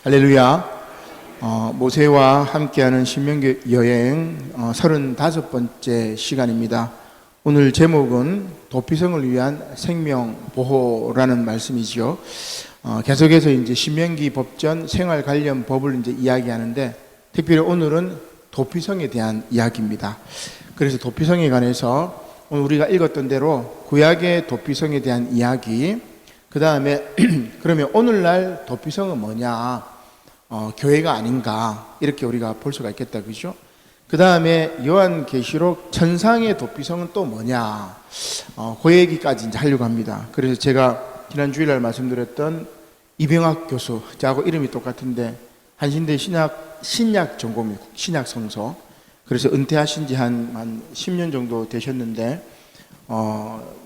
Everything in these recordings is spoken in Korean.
할렐루야. 모세와 함께하는 신명기 여행 35번째 시간입니다. 오늘 제목은 도피성을 위한 생명보호라는 말씀이죠. 계속해서 이제 신명기 법전 생활 관련 법을 이제 이야기하는데, 특별히 오늘은 도피성에 대한 이야기입니다. 그래서 도피성에 관해서 오늘 우리가 읽었던 대로 구약의 도피성에 대한 이야기, 그 다음에 그러면 오늘날 도피성은 뭐냐? 교회가 아닌가, 이렇게 우리가 볼 수가 있겠다, 그죠? 그 다음에 요한계시록 천상의 도피성은 또 뭐냐, 그 얘기까지 이제 하려고 합니다. 그래서 제가 지난 주일날 말씀드렸던 이병학 교수, 저하고 이름이 똑같은데 한신대 신약 전공이 신약 성서, 그래서 은퇴하신 지 한 10년 정도 되셨는데,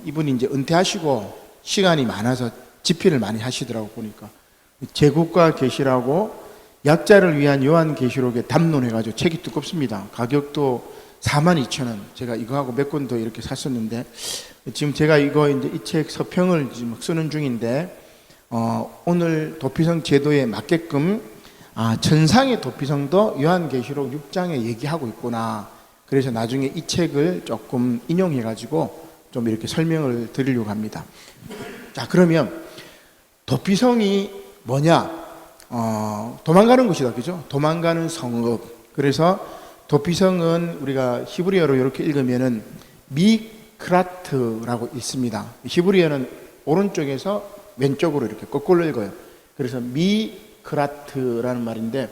이분이 이제 은퇴하시고 시간이 많아서 집필을 많이 하시더라고. 보니까 제국과 계시라고 약자를 위한 요한계시록에 담론해가지고 책이 두껍습니다. 가격도 42,000원. 제가 이거하고 몇 권 더 이렇게 샀었는데, 지금 제가 이거 이제 이 책 서평을 지금 쓰는 중인데, 오늘 도피성 제도에 맞게끔 천상의 도피성도 요한계시록 6장에 얘기하고 있구나. 그래서 나중에 이 책을 조금 인용해가지고 좀 이렇게 설명을 드리려고 합니다. 자, 그러면 도피성이 뭐냐? 도망가는 곳이다, 그죠? 도망가는 성읍. 그래서 도피성은 우리가 히브리어로 이렇게 읽으면은 미크라트라고 있습니다. 히브리어는 오른쪽에서 왼쪽으로 이렇게 거꾸로 읽어요. 그래서 미크라트라는 말인데,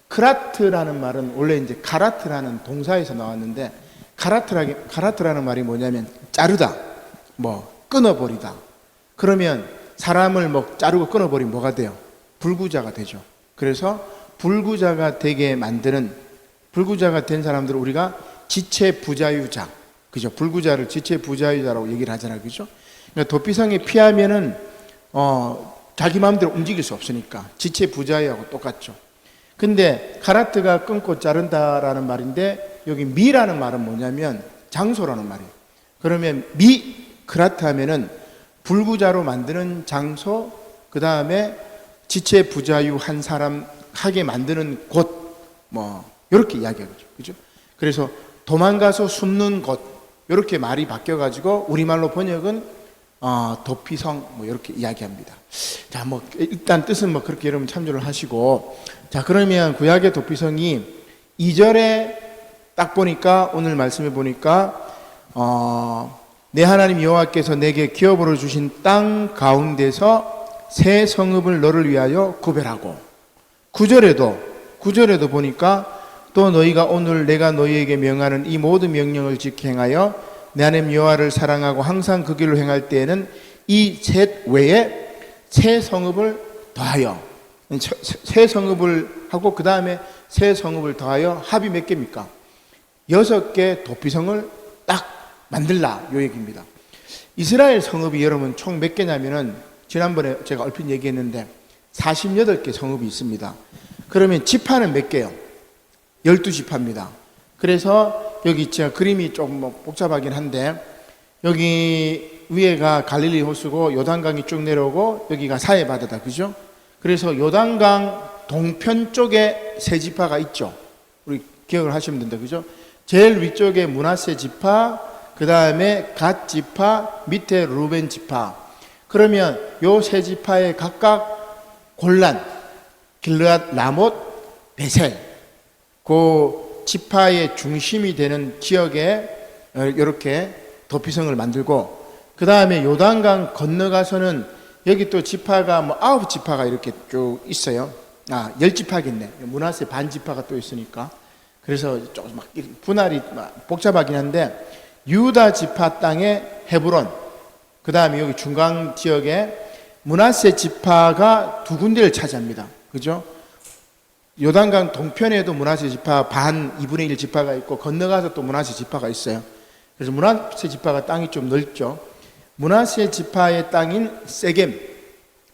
크라트라는 말은 원래 이제 카라트라는 동사에서 나왔는데, 카라트라는 말이 뭐냐면 자르다, 끊어버리다. 그러면 사람을 자르고 끊어버리면 뭐가 돼요? 불구자가 되죠. 그래서 불구자가 되게 만드는, 불구자가 된 사람들을 우리가 지체부자유자, 그죠? 불구자를 지체부자유자라고 얘기를 하잖아요, 그죠? 그러니까 도피성에 피하면은 자기 마음대로 움직일 수 없으니까 지체부자유하고 똑같죠. 근데 카라트가 끊고 자른다라는 말인데, 여기 미라는 말은 뭐냐면 장소라는 말이에요. 그러면 미크라트 하면은 불구자로 만드는 장소, 그 다음에 지체부자유 한 사람 하게 만드는 곳, 이렇게 이야기하죠, 그죠? 그래서 도망가서 숨는 곳, 이렇게 말이 바뀌어가지고 우리말로 번역은 도피성, 이렇게 이야기합니다. 자, 일단 뜻은 그렇게 여러분 참조를 하시고, 자, 그러면 구약의 도피성이 2절에 딱 보니까, 오늘 말씀해 보니까 내 하나님 여호와께서 내게 기업으로 주신 땅 가운데서 새 성읍을 너를 위하여 구별하고, 9절에도 보니까 또 너희가 오늘 내가 너희에게 명하는 이 모든 명령을 지켜 행하여 내 하나님 여호와를 사랑하고 항상 그 길로 행할 때에는 이 셋 외에 새 성읍을 더하여, 새 성읍을 하고 그 다음에 새 성읍을 더하여 합이 몇 개입니까? 6개 도피성을 딱 만들라, 요 얘기입니다. 이스라엘 성읍이 여러분 총 몇 개냐면은, 지난번에 제가 얼핏 얘기했는데 48개 성읍이 있습니다. 그러면 지파는 몇 개요? 12지파입니다. 그래서 여기 제가 그림이 조금 복잡하긴 한데, 여기 위에가 갈릴리 호수고 요단강이 쭉 내려오고 여기가 사해바다다, 그죠? 그래서 요단강 동편 쪽에 세 지파가 있죠. 우리 기억을 하시면 된다, 그죠? 제일 위쪽에 므낫세 지파, 그 다음에 갓 지파, 밑에 루벤 지파. 그러면 요 세 지파의 각각 골란, 길르앗, 라못, 베셀, 그 지파의 중심이 되는 지역에 이렇게 도피성을 만들고, 그 다음에 요단강 건너가서는 여기 또 지파가 9지파가 이렇게 쭉 있어요. 10지파겠네. 므낫세 반 지파가 또 있으니까. 그래서 조금 분할이 복잡하긴 한데, 유다 지파 땅에 헤브론, 그 다음에 여기 중간 지역에 므낫세 지파가 두 군데를 차지합니다, 그죠? 요단강 동편에도 므낫세 지파 반 2분의 1 지파가 있고, 건너가서 또 므낫세 지파가 있어요. 그래서 므낫세 지파가 땅이 좀 넓죠. 므낫세 지파의 땅인 세겜,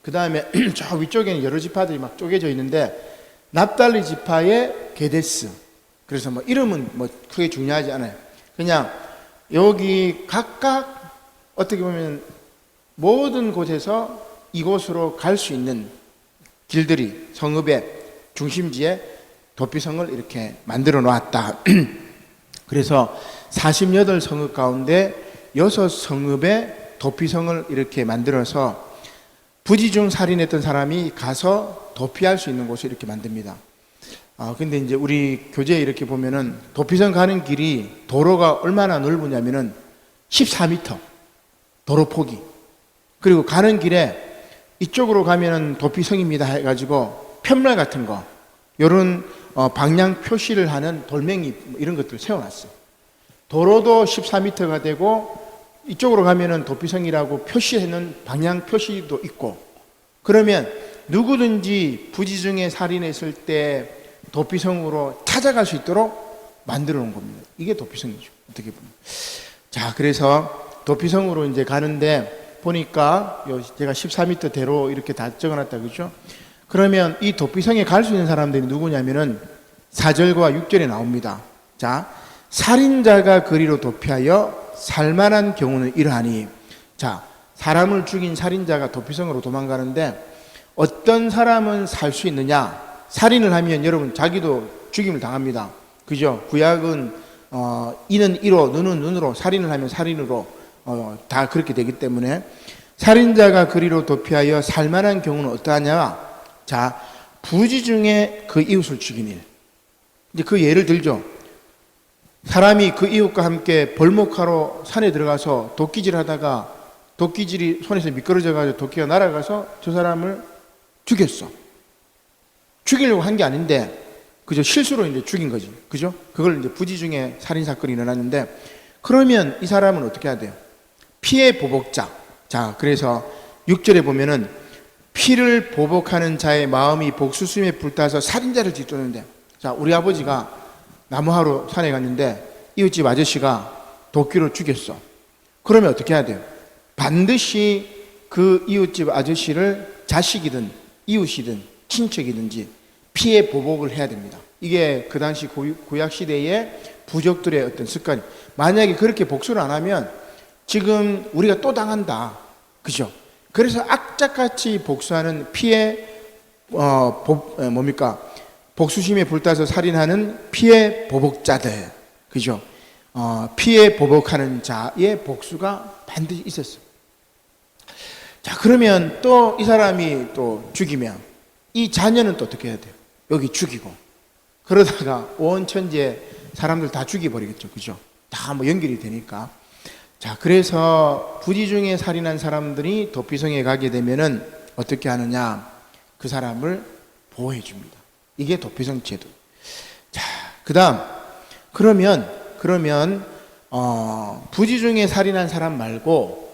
그 다음에 저 위쪽에는 여러 지파들이 쪼개져 있는데, 납달리 지파의 게데스. 그래서 이름은 크게 중요하지 않아요. 그냥 여기 각각 어떻게 보면 모든 곳에서 이곳으로 갈 수 있는 길들이 성읍에 중심지에 도피성을 이렇게 만들어 놓았다. 그래서 48성읍 가운데 6성읍에 도피성을 이렇게 만들어서 부지중 살인했던 사람이 가서 도피할 수 있는 곳을 이렇게 만듭니다. 근데 이제 우리 교재에 이렇게 보면은 도피성 가는 길이 도로가 얼마나 넓으냐면은 14m 도로 폭이. 그리고 가는 길에 이쪽으로 가면은 도피성입니다 해가지고 편말 같은 거, 요런 방향 표시를 하는 돌멩이 이런 것들을 세워놨어요. 도로도 14m가 되고 이쪽으로 가면은 도피성이라고 표시해놓은 방향 표시도 있고, 그러면 누구든지 부지중에 살인했을 때 도피성으로 찾아갈 수 있도록 만들어 놓은 겁니다. 이게 도피성이죠, 어떻게 보면. 자, 그래서 도피성으로 이제 가는데 보니까 제가 14m 대로 이렇게 다 적어놨다, 그죠? 그러면 이 도피성에 갈 수 있는 사람들이 누구냐면은 4절과 6절에 나옵니다. 자, 살인자가 그리로 도피하여 살만한 경우는 이러하니. 자, 사람을 죽인 살인자가 도피성으로 도망가는데 어떤 사람은 살 수 있느냐? 살인을 하면 여러분 자기도 죽임을 당합니다. 그죠? 구약은 이는 이로 눈은 눈으로, 살인을 하면 살인으로 다 그렇게 되기 때문에 살인자가 그리로 도피하여 살만한 경우는 어떠하냐? 자, 부지 중에 그 이웃을 죽인 일. 이제 그 예를 들죠. 사람이 그 이웃과 함께 벌목하러 산에 들어가서 도끼질 하다가 도끼질이 손에서 미끄러져가지고 도끼가 날아가서 저 사람을 죽였어. 죽이려고 한 게 아닌데, 그죠? 실수로 이제 죽인 거지. 그죠? 그걸 이제 부지 중에 살인사건이 일어났는데, 그러면 이 사람은 어떻게 해야 돼요? 피해 보복자. 자, 그래서 6절에 보면은 피를 보복하는 자의 마음이 복수심에 불타서 살인자를 짓도는데, 자, 우리 아버지가 나무하러 산에 갔는데 이웃집 아저씨가 도끼로 죽였어. 그러면 어떻게 해야 돼요? 반드시 그 이웃집 아저씨를 자식이든 이웃이든 친척이든지 피해 보복을 해야 됩니다. 이게 그 당시 구약 시대의 부족들의 어떤 습관이. 만약에 그렇게 복수를 안 하면 지금 우리가 또 당한다. 그죠? 그래서 악착같이 복수하는 피해 복수심에 불타서 살인하는 피해 보복자들. 그죠? 피해 보복하는 자의 복수가 반드시 있었어요. 자, 그러면 또 이 사람이 또 죽이면 이 자녀는 또 어떻게 해야 돼요? 여기 죽이고. 그러다가 온 천지에 사람들 다 죽여버리겠죠. 그죠? 다 뭐 연결이 되니까. 자, 그래서 부지 중에 살인한 사람들이 도피성에 가게 되면은 어떻게 하느냐? 그 사람을 보호해 줍니다. 이게 도피성 제도. 자, 그다음 그러면 부지 중에 살인한 사람 말고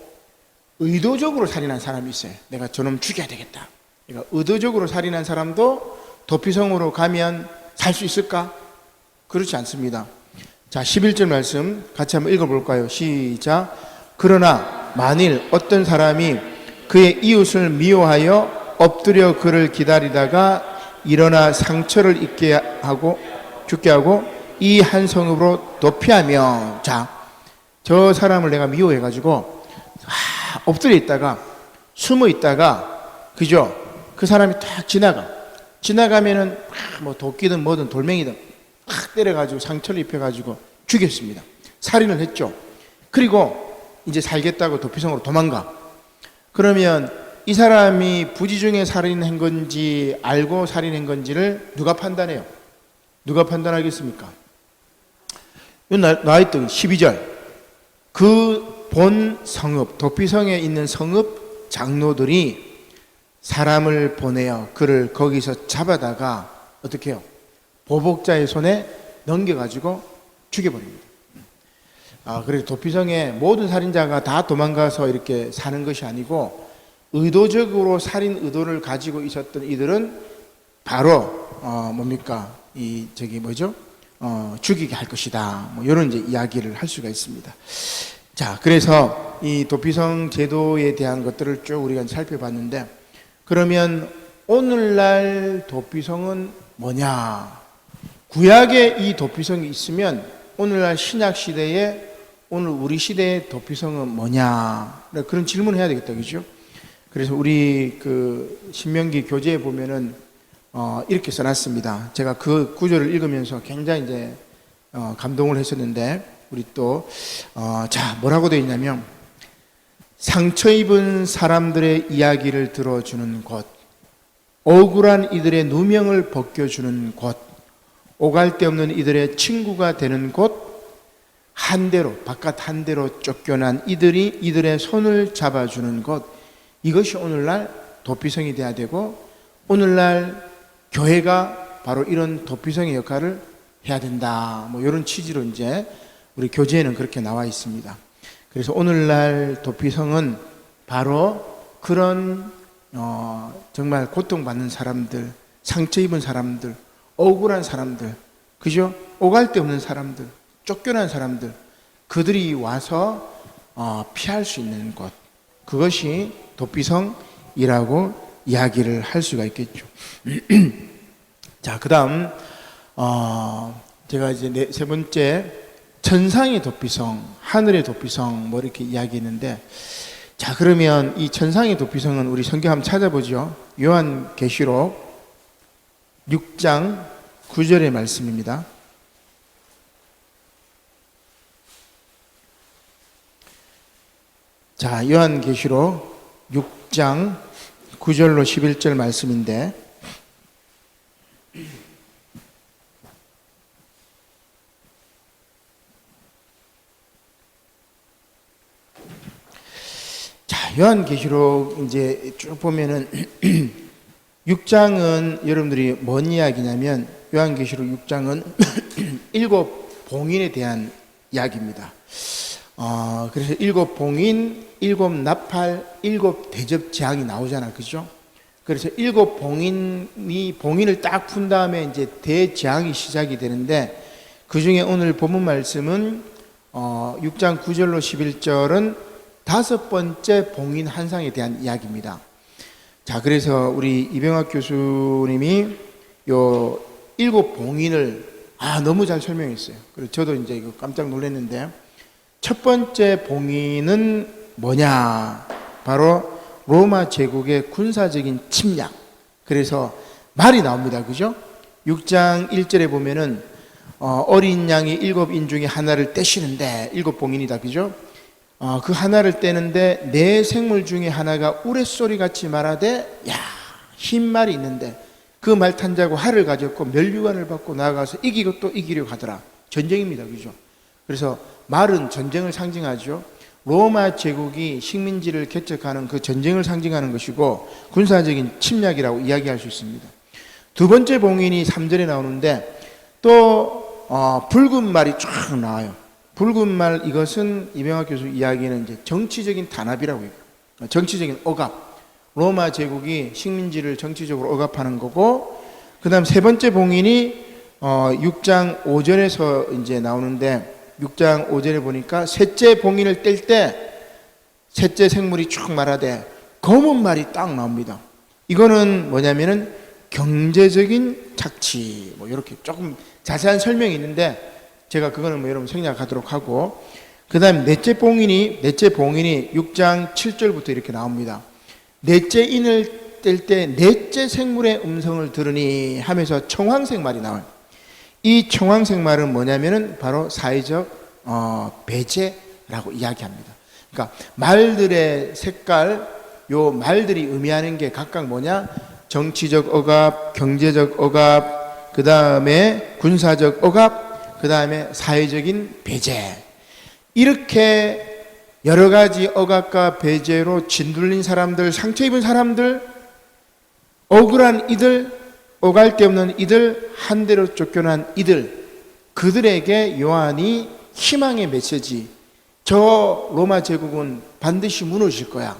의도적으로 살인한 사람이 있어요. 내가 저놈 죽여야 되겠다. 그러니까 의도적으로 살인한 사람도 도피성으로 가면 살 수 있을까? 그렇지 않습니다. 자, 11절 말씀 같이 한번 읽어볼까요? 시작. 그러나 만일 어떤 사람이 그의 이웃을 미워하여 엎드려 그를 기다리다가 일어나 상처를 입게 하고 죽게 하고 이 한 성읍으로 도피하면, 자, 저 사람을 내가 미워해가지고 엎드려 있다가 숨어 있다가, 그죠? 그 사람이 딱 지나가면은 뭐 도끼든 뭐든 돌멩이든 탁 때려가지고 상처를 입혀가지고 죽였습니다. 살인을 했죠. 그리고 이제 살겠다고 도피성으로 도망가. 그러면 이 사람이 부지 중에 살인한 건지 알고 살인한 건지를 누가 판단해요? 누가 판단하겠습니까? 여기 나와있던 12절. 그 본 성읍, 도피성에 있는 성읍 장로들이 사람을 보내어 그를 거기서 잡아다가 어떻게 해요? 보복자의 손에 넘겨가지고 죽여버립니다. 그래서 도피성에 모든 살인자가 다 도망가서 이렇게 사는 것이 아니고 의도적으로 살인 의도를 가지고 있었던 이들은 바로 죽이게 할 것이다. 뭐 이런 이제 이야기를 할 수가 있습니다. 자, 그래서 이 도피성 제도에 대한 것들을 쭉 우리가 살펴봤는데, 그러면 오늘날 도피성은 뭐냐? 구약에 이 도피성이 있으면 오늘날 신약 시대에 오늘 우리 시대의 도피성은 뭐냐? 그런 질문을 해야 되겠다, 그죠? 그래서 우리 그 신명기 교재에 보면은 이렇게 써놨습니다. 제가 그 구절을 읽으면서 굉장히 이제 감동을 했었는데, 우리 또 뭐라고 되어 있냐면, 상처 입은 사람들의 이야기를 들어주는 곳, 억울한 이들의 누명을 벗겨주는 곳, 오갈 데 없는 이들의 친구가 되는 곳, 바깥 한 대로 쫓겨난 이들이 이들의 손을 잡아주는 것, 이것이 오늘날 도피성이 돼야 되고, 오늘날 교회가 바로 이런 도피성의 역할을 해야 된다. 이런 취지로 이제 우리 교재에는 그렇게 나와 있습니다. 그래서 오늘날 도피성은 바로 그런 정말 고통받는 사람들, 상처 입은 사람들, 억울한 사람들, 그죠? 오갈 데 없는 사람들, 쫓겨난 사람들, 그들이 와서 피할 수 있는 곳, 그것이 도피성이라고 이야기를 할 수가 있겠죠. 자, 그 다음 제가 이제 세 번째, 천상의 도피성, 하늘의 도피성 이렇게 이야기했는데, 자, 그러면 이 천상의 도피성은 우리 성경 한번 찾아보죠. 요한계시록 6장 9절의 말씀입니다. 자, 요한계시록 6장 9절로 11절 말씀인데, 자, 요한계시록 이제 쭉 보면은 6장은 여러분들이 뭔 이야기냐면, 요한계시록 6장은 일곱 봉인에 대한 이야기입니다. 그래서 일곱 봉인, 일곱 나팔, 일곱 대접 재앙이 나오잖아, 그죠? 그래서 일곱 봉인을 딱 푼 다음에 이제 대재앙이 시작이 되는데, 그 중에 오늘 본문 말씀은 6장 9절로 11절은 다섯 번째 봉인 환상에 대한 이야기입니다. 자, 그래서 우리 이병학 교수님이 요 일곱 봉인을 너무 잘 설명했어요. 그래서 저도 이제 이거 깜짝 놀랐는데, 첫 번째 봉인은 뭐냐? 바로 로마 제국의 군사적인 침략. 그래서 말이 나옵니다. 그죠? 6장 1절에 보면은 어린 양이 일곱 인 중에 하나를 떼시는데, 일곱 봉인이다. 그죠? 그 하나를 떼는데 네 생물 중에 하나가 우레소리 같이 말하되, 야, 흰 말이 있는데 그 말 탄자고 활을 가졌고 면류관을 받고 나아가서 이기고 또 이기려고 하더라. 전쟁입니다. 그죠? 그래서 말은 전쟁을 상징하죠. 로마 제국이 식민지를 개척하는 그 전쟁을 상징하는 것이고, 군사적인 침략이라고 이야기할 수 있습니다. 두 번째 봉인이 3절에 나오는데, 또 붉은 말이 쫙 나와요. 붉은 말, 이것은 이병학 교수 이야기는 이제 정치적인 단합이라고 해요. 정치적인 억압. 로마 제국이 식민지를 정치적으로 억압하는 거고, 그 다음 세 번째 봉인이 6장 5절에서 이제 나오는데, 6장 5절에 보니까 셋째 봉인을 뗄 때 셋째 생물이 쭉 말하되 검은 말이 딱 나옵니다. 이거는 뭐냐면은 경제적인 착취, 이렇게 조금 자세한 설명이 있는데, 제가 그거는 여러분 생략하도록 하고, 그 다음 넷째 봉인이 6장 7절부터 이렇게 나옵니다. 넷째 인을 뗄 때 넷째 생물의 음성을 들으니 하면서 청황색 말이 나와요. 이 청황색 말은 뭐냐면은 바로 사회적 배제라고 이야기합니다. 그러니까 말들의 색깔, 요 말들이 의미하는 게 각각 뭐냐? 정치적 억압, 경제적 억압, 그 다음에 군사적 억압, 그 다음에 사회적인 배제. 이렇게 여러 가지 억압과 배제로 짓눌린 사람들, 상처 입은 사람들, 억울한 이들, 오갈 데 없는 이들, 한 대로 쫓겨난 이들, 그들에게 요한이 희망의 메시지, 저 로마 제국은 반드시 무너질 거야.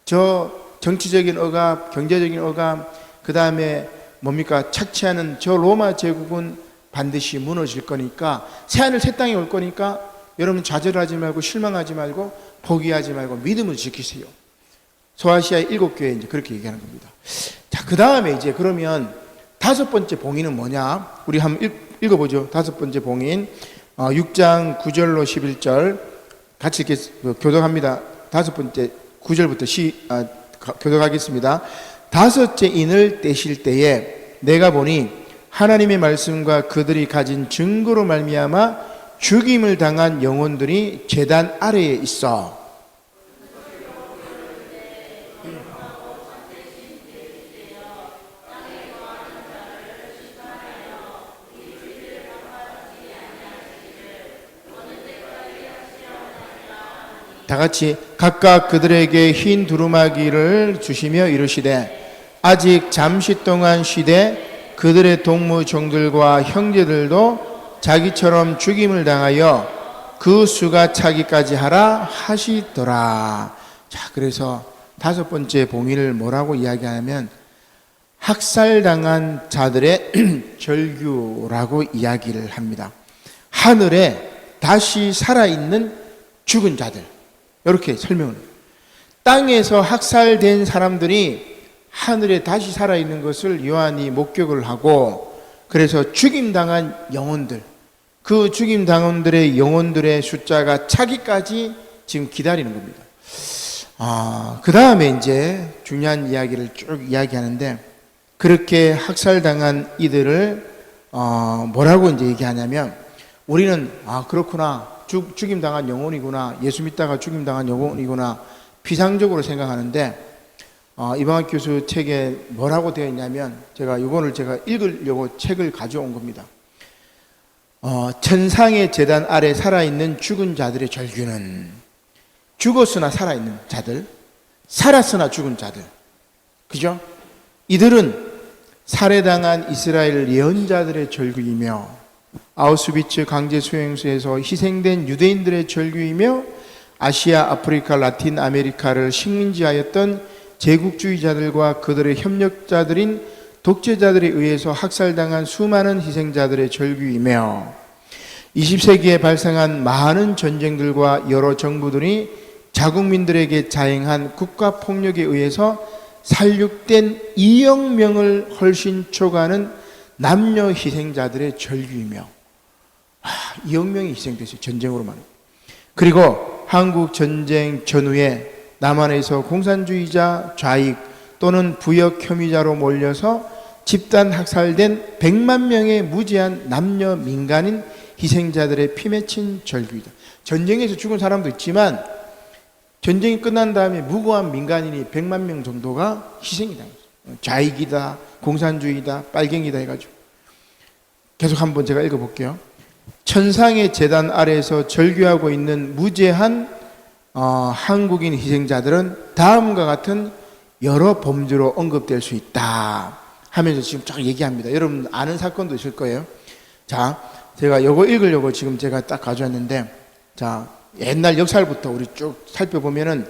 저 정치적인 억압, 경제적인 억압, 그 다음에 뭡니까? 착취하는 저 로마 제국은 반드시 무너질 거니까, 새하늘 새 땅이 올 거니까 여러분 좌절하지 말고 실망하지 말고 포기하지 말고 믿음을 지키세요. 소아시아의 7교회 이제 그렇게 얘기하는 겁니다. 자, 그 다음에 이제 그러면 다섯 번째 봉인은 뭐냐? 우리 한번 읽어보죠. 다섯 번째 봉인 6장 9절로 11절 같이 이렇게 교독합니다. 다섯 번째 9절부터 교독하겠습니다. 다섯째 인을 떼실 때에 내가 보니 하나님의 말씀과 그들이 가진 증거로 말미암아 죽임을 당한 영혼들이 제단 아래에 있어. 다 같이 각각 그들에게 흰 두루마기를 주시며 이르시되 아직 잠시 동안 쉬되 그들의 동무 종들과 형제들도 자기처럼 죽임을 당하여 그 수가 차기까지 하라 하시더라. 자, 그래서 다섯 번째 봉인을 뭐라고 이야기하냐면 학살당한 자들의 절규라고 이야기를 합니다. 하늘에 다시 살아있는 죽은 자들, 이렇게 설명을 해요. 땅에서 학살된 사람들이 하늘에 다시 살아있는 것을 요한이 목격을 하고, 그래서 죽임당한 영혼들, 그 죽임당원들의 영혼들의 숫자가 차기까지 지금 기다리는 겁니다. 그 다음에 이제 중요한 이야기를 쭉 이야기하는데, 그렇게 학살당한 이들을 뭐라고 이제 얘기하냐면, 우리는 그렇구나, 죽임당한 영혼이구나, 예수 믿다가 죽임당한 영혼이구나, 피상적으로 생각하는데, 이방학 교수 책에 뭐라고 되어 있냐면, 제가 이거를 제가 읽으려고 책을 가져온 겁니다. 천상의 제단 아래 살아있는 죽은 자들의 절규는 죽었으나 살아있는 자들, 살았으나 죽은 자들, 그죠? 이들은 살해당한 이스라엘 예언자들의 절규이며 아우슈비츠 강제 수용소에서 희생된 유대인들의 절규이며 아시아, 아프리카, 라틴 아메리카를 식민지하였던 제국주의자들과 그들의 협력자들인 독재자들에 의해서 학살당한 수많은 희생자들의 절규이며 20세기에 발생한 많은 전쟁들과 여러 정부들이 자국민들에게 자행한 국가폭력에 의해서 살육된 2억 명을 훨씬 초과하는 남녀 희생자들의 절규이며 2억 명이 희생됐어요. 전쟁으로만. 그리고 한국 전쟁 전후에 남한에서 공산주의자, 좌익 또는 부역 혐의자로 몰려서 집단 학살된 100만 명의 무지한 남녀 민간인 희생자들의 피 맺힌 절규이다. 전쟁에서 죽은 사람도 있지만 전쟁이 끝난 다음에 무고한 민간인이 100만 명 정도가 희생이 당했어요. 좌익이다, 공산주의다, 빨갱이다 해가지고. 계속 한번 제가 읽어볼게요. 천상의 제단 아래에서 절규하고 있는 무죄한 한국인 희생자들은 다음과 같은 여러 범죄로 언급될 수 있다 하면서 지금 쫙 얘기합니다. 여러분 아는 사건도 있을 거예요. 자, 제가 이거 읽으려고 지금 제가 딱 가져왔는데, 자, 옛날 역사부터 우리 쭉 살펴보면은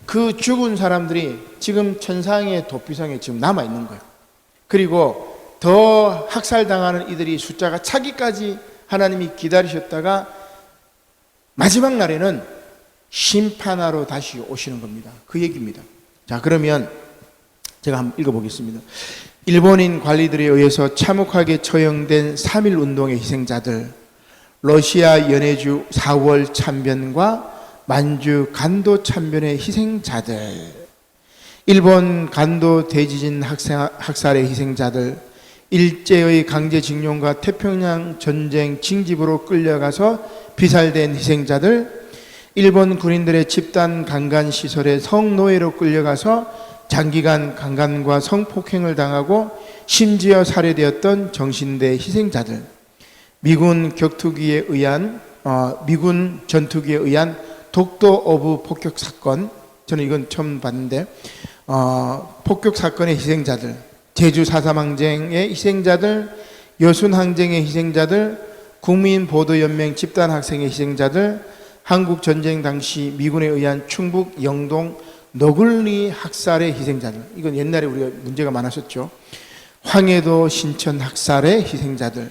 그 죽은 사람들이 지금 천상의 도피성에 지금 남아있는 거예요. 그리고 더 학살당하는 이들이 숫자가 차기까지 하나님이 기다리셨다가 마지막 날에는 심판하러 다시 오시는 겁니다. 그 얘기입니다. 자, 그러면 제가 한번 읽어보겠습니다. 일본인 관리들에 의해서 참혹하게 처형된 3.1 운동의 희생자들, 러시아 연해주 4월 참변과 만주 간도 참변의 희생자들, 일본 간도 대지진 학살의 희생자들, 일제의 강제징용과 태평양 전쟁 징집으로 끌려가서 비살된 희생자들, 일본 군인들의 집단 강간 시설에 성노예로 끌려가서 장기간 강간과 성폭행을 당하고 심지어 살해되었던 정신대 희생자들, 미군 격투기에 의한 미군 전투기에 의한 독도 어부 폭격 사건, 저는 이건 처음 봤는데 폭격 사건의 희생자들, 제주 4.3 항쟁의 희생자들, 여순 항쟁의 희생자들, 국민보도연맹 집단학생의 희생자들, 한국 전쟁 당시 미군에 의한 충북 영동 너굴리 학살의 희생자들, 이건 옛날에 우리가 문제가 많았었죠. 황해도 신천 학살의 희생자들,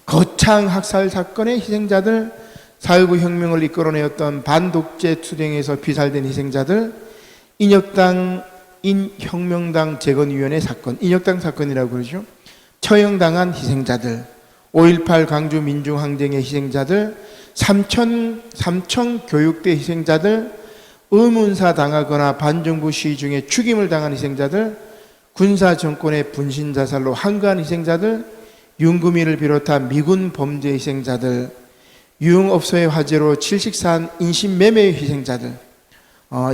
거창 학살 사건의 희생자들, 4.19 혁명을 이끌어내었던 반독재 투쟁에서 비살된 희생자들, 인혁명당 재건위원회 사건, 인혁당 사건이라고 그러죠. 처형당한 희생자들, 5.18 광주 민중항쟁의 희생자들, 삼천 교육대 희생자들, 의문사 당하거나 반정부 시위 중에 죽임을 당한 희생자들, 군사 정권의 분신 자살로 한가한 희생자들, 윤금이를 비롯한 미군 범죄 희생자들, 유흥업소의 화재로 질식사한 인신매매의 희생자들.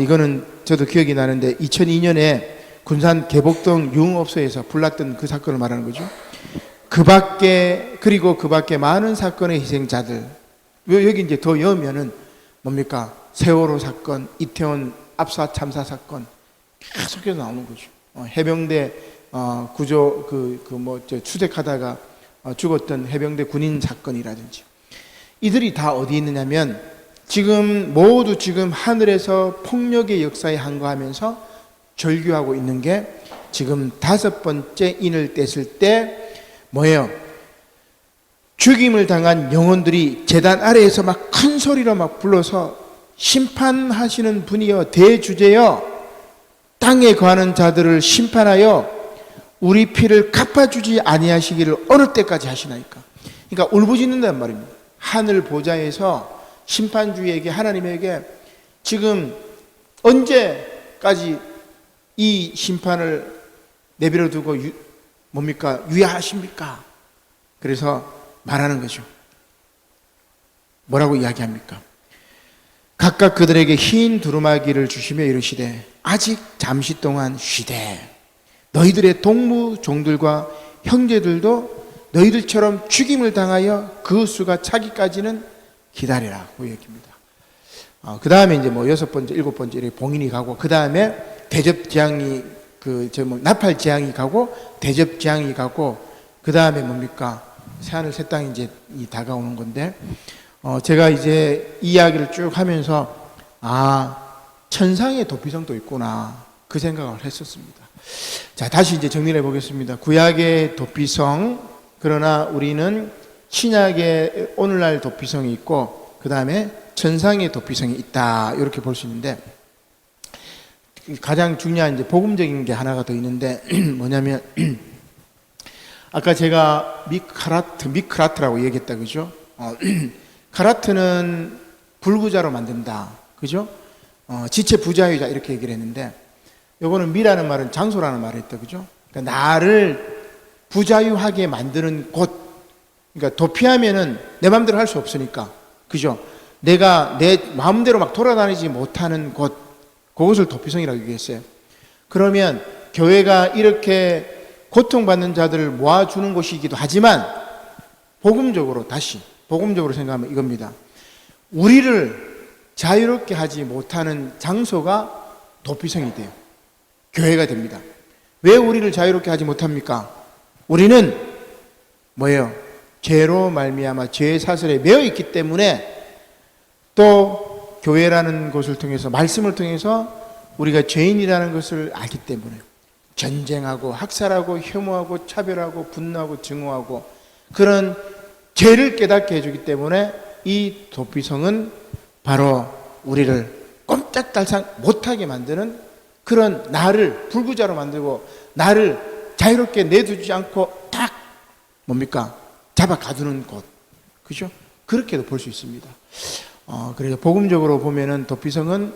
이거는 저도 기억이 나는데 2002년에 군산 계복동 유흥업소에서 불났던 그 사건을 말하는 거죠. 그 밖에 많은 사건의 희생자들. 여기 이제 더 여면은 뭡니까? 세월호 사건, 이태원 압사 참사 사건 계속해서 나오는 거죠. 해병대 구조 추적하다가 죽었던 해병대 군인 사건이라든지. 이들이 다 어디 있느냐면 모두 하늘에서 폭력의 역사에 항거하면서 절규하고 있는 게 지금 5번째 인을 뗐을 때 뭐예요? 죽임을 당한 영혼들이 제단 아래에서 막 큰 소리로 막 불러서 심판하시는 분이여 대주제여 땅에 거하는 자들을 심판하여 우리 피를 갚아주지 아니하시기를 어느 때까지 하시나이까. 그러니까 울부짖는단 말입니다. 하늘 보좌에서 심판주에게 하나님에게 지금 언제까지 이 심판을 내버려 두고 유야하십니까? 그래서 말하는 거죠. 뭐라고 이야기합니까? 각각 그들에게 흰 두루마기를 주시며 이르시되 아직 잠시 동안 쉬되 너희들의 동무종들과 형제들도 너희들처럼 죽임을 당하여 그 수가 차기까지는 기다리라고 얘기합니다. 그 다음에 이제 6번째, 7번째 이렇게 봉인이 가고 그 다음에 대접재앙이 나팔재앙이 가고 대접재앙이 가고 그 다음에 뭡니까? 새하늘 새 땅이 이제 다가오는 건데 제가 이제 이야기를 쭉 하면서 천상의 도피성도 있구나 그 생각을 했었습니다. 자, 다시 이제 정리를 해보겠습니다. 구약의 도피성, 그러나 우리는 신약의 오늘날 도피성이 있고 그 다음에 천상의 도피성이 있다 이렇게 볼 수 있는데 가장 중요한 이제 복음적인 게 하나가 더 있는데 뭐냐면 아까 제가 미크라트라고 얘기했다 그죠? 카라트는 불구자로 만든다 그죠? 지체 부자유자 이렇게 얘기를 했는데 요거는 미라는 말은 장소라는 말을 했다 그죠? 그러니까 나를 부자유하게 만드는 곳, 그러니까 도피하면은 내 마음대로 할 수 없으니까 그죠? 내가 내 마음대로 막 돌아다니지 못하는 곳, 그것을 도피성이라고 얘기했어요. 그러면 교회가 이렇게 고통받는 자들을 모아주는 곳이기도 하지만 복음적으로 생각하면 이겁니다. 우리를 자유롭게 하지 못하는 장소가 도피성이 돼요. 교회가 됩니다. 왜 우리를 자유롭게 하지 못합니까? 우리는 뭐예요? 죄로 말미암아 죄의 사슬에 매여 있기 때문에 또 교회라는 곳을 통해서 말씀을 통해서 우리가 죄인이라는 것을 알기 때문에 전쟁하고 학살하고 혐오하고 차별하고 분노하고 증오하고 그런 죄를 깨닫게 해주기 때문에 이 도피성은 바로 우리를 꼼짝달싹 못하게 만드는 그런 나를 불구자로 만들고 나를 자유롭게 내두지 않고 딱 잡아 가두는 곳, 그죠? 그렇게도 볼 수 있습니다. 그래서 복음적으로 보면은 도피성은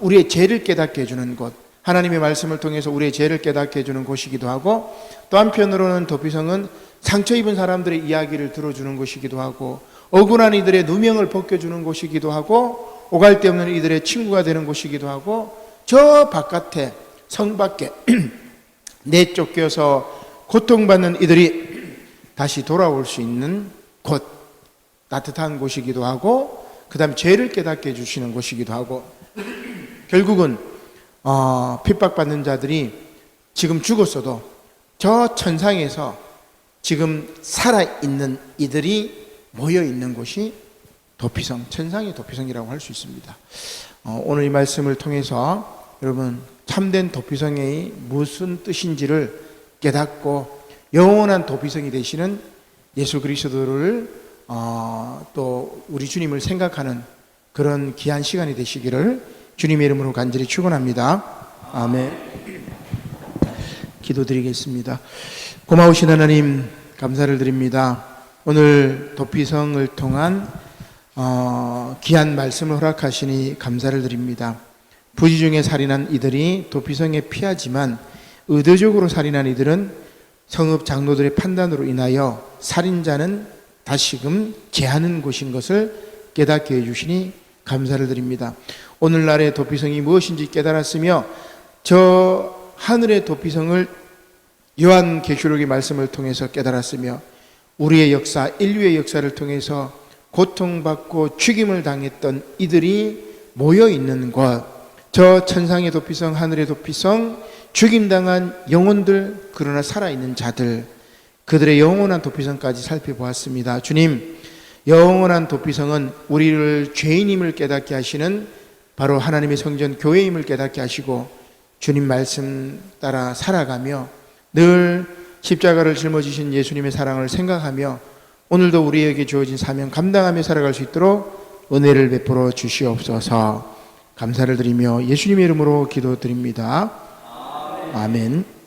우리의 죄를 깨닫게 해주는 곳, 하나님의 말씀을 통해서 우리의 죄를 깨닫게 해주는 곳이기도 하고 또 한편으로는 도피성은 상처 입은 사람들의 이야기를 들어주는 곳이기도 하고 억울한 이들의 누명을 벗겨주는 곳이기도 하고 오갈 데 없는 이들의 친구가 되는 곳이기도 하고 저 바깥에 성 밖에 내쫓겨서 고통받는 이들이 다시 돌아올 수 있는 곳, 따뜻한 곳이기도 하고 그 다음에 죄를 깨닫게 해주시는 곳이기도 하고 결국은 핍박받는 자들이 지금 죽었어도 저 천상에서 지금 살아있는 이들이 모여있는 곳이 도피성, 천상의 도피성이라고 할 수 있습니다. 오늘 이 말씀을 통해서 여러분 참된 도피성이 무슨 뜻인지를 깨닫고 영원한 도피성이 되시는 예수 그리스도를 또 우리 주님을 생각하는 그런 귀한 시간이 되시기를 주님의 이름으로 간절히 축원합니다. 아멘. 기도드리겠습니다. 고마우신 하나님 감사를 드립니다. 오늘 도피성을 통한 귀한 말씀을 허락하시니 감사를 드립니다. 부지중에 살인한 이들이 도피성에 피하지만 의도적으로 살인한 이들은 성읍 장로들의 판단으로 인하여 살인자는 다시금 제하는 곳인 것을 깨닫게 해주시니 감사를 드립니다. 오늘날의 도피성이 무엇인지 깨달았으며 저 하늘의 도피성을 요한계시록의 말씀을 통해서 깨달았으며 우리의 역사, 인류의 역사를 통해서 고통받고 죽임을 당했던 이들이 모여있는 곳, 저 천상의 도피성, 하늘의 도피성, 죽임당한 영혼들, 그러나 살아있는 자들, 그들의 영원한 도피성까지 살펴보았습니다. 주님, 영원한 도피성은 우리를 죄인임을 깨닫게 하시는 바로 하나님의 성전 교회임을 깨닫게 하시고 주님 말씀 따라 살아가며 늘 십자가를 짊어지신 예수님의 사랑을 생각하며 오늘도 우리에게 주어진 사명 감당하며 살아갈 수 있도록 은혜를 베풀어 주시옵소서. 감사를 드리며 예수님의 이름으로 기도드립니다. 아멘.